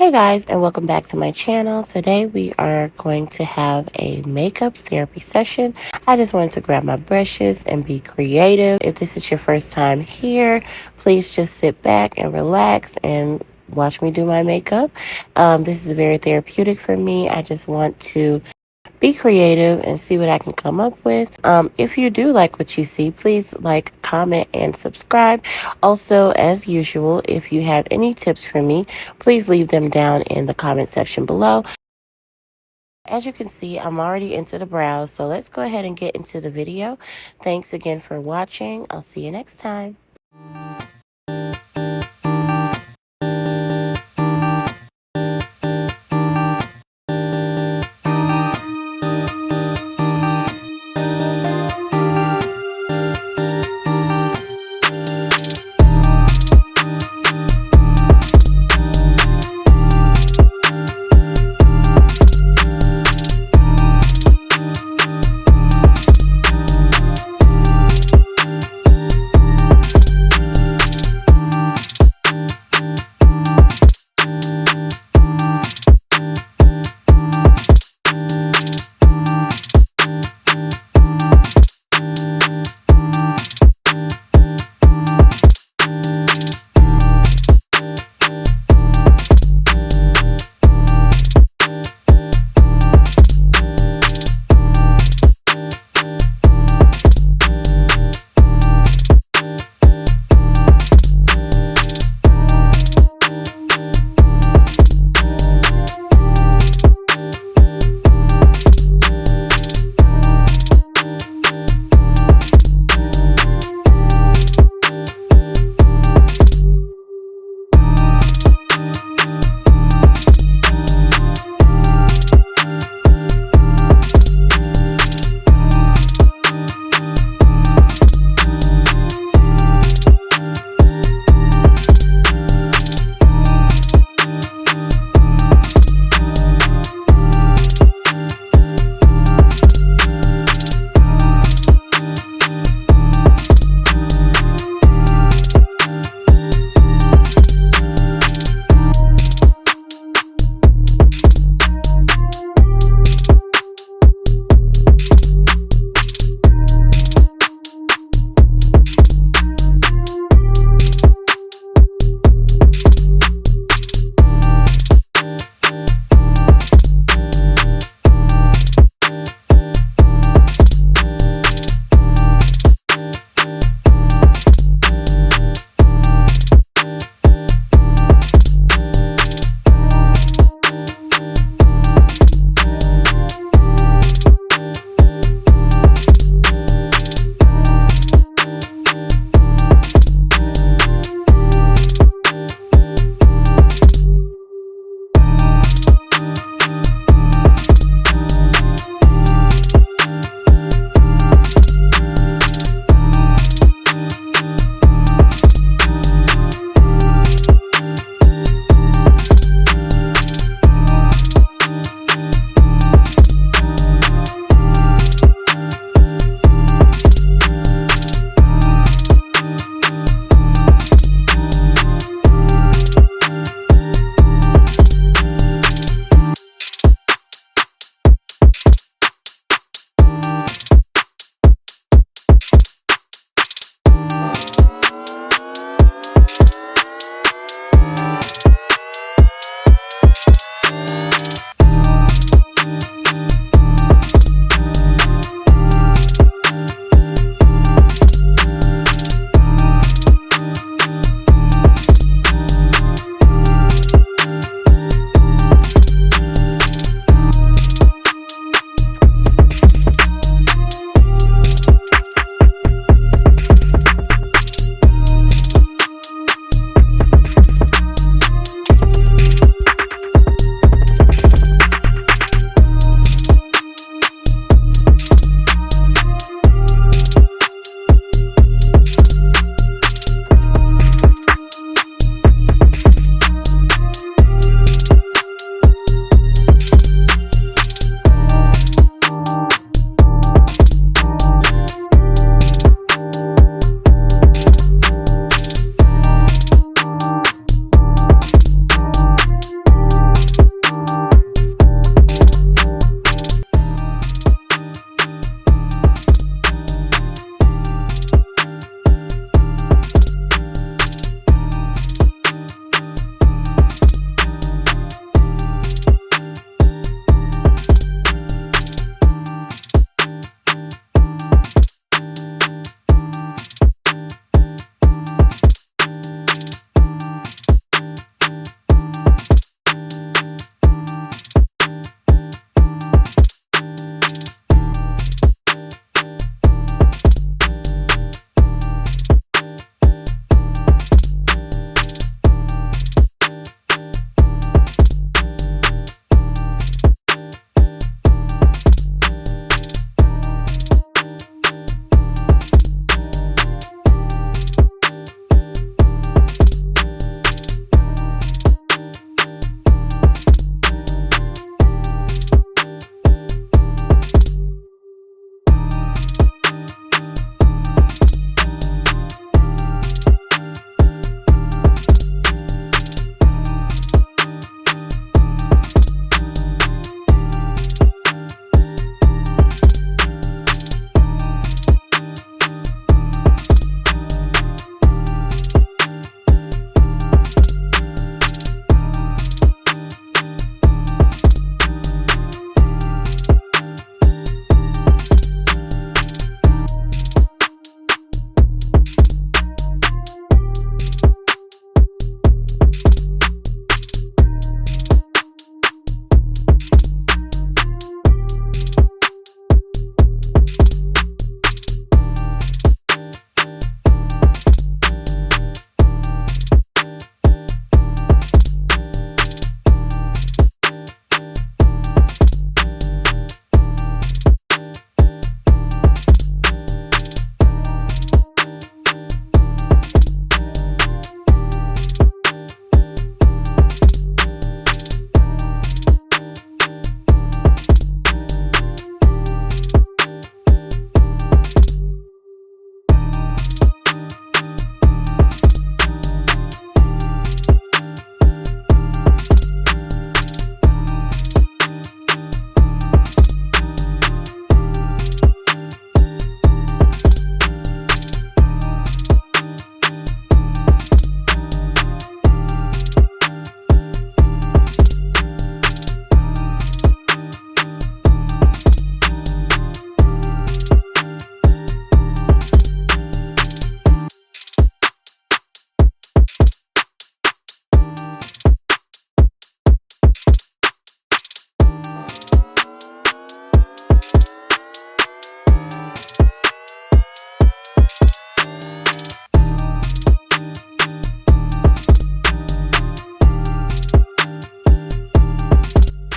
Hey guys, and welcome back to my channel. Today we are going to have a makeup therapy session. I just wanted to grab my brushes and be creative. If this is your first time here, please just sit back and relax and watch me do my makeup. This is very therapeutic for me. I just want to be creative and see what I can come up with. If you do like what you see, please like, comment, and subscribe. Also, as usual, if you have any tips for me, please leave them down in the comment section below. As you can see, I'm already into the brows, so let's go ahead and get into the video. Thanks again for watching. I'll see you next time.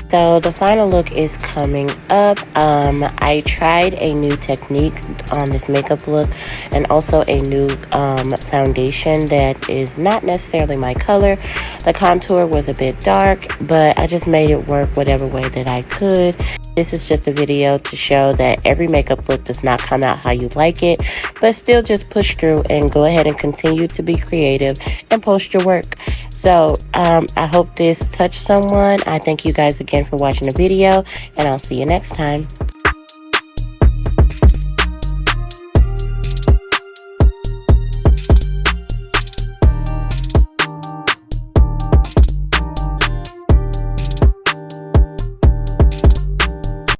So the final look is coming up. I tried a new technique on this makeup look and also a new foundation that is not necessarily my color. The contour was a bit dark, but I just made it work whatever way that I could. This is just a video to show that every makeup look does not come out how you like it, but still just push through and go ahead and continue to be creative and post your work. So I hope this touched someone. I thank you guys again for watching the video, and I'll see you next time.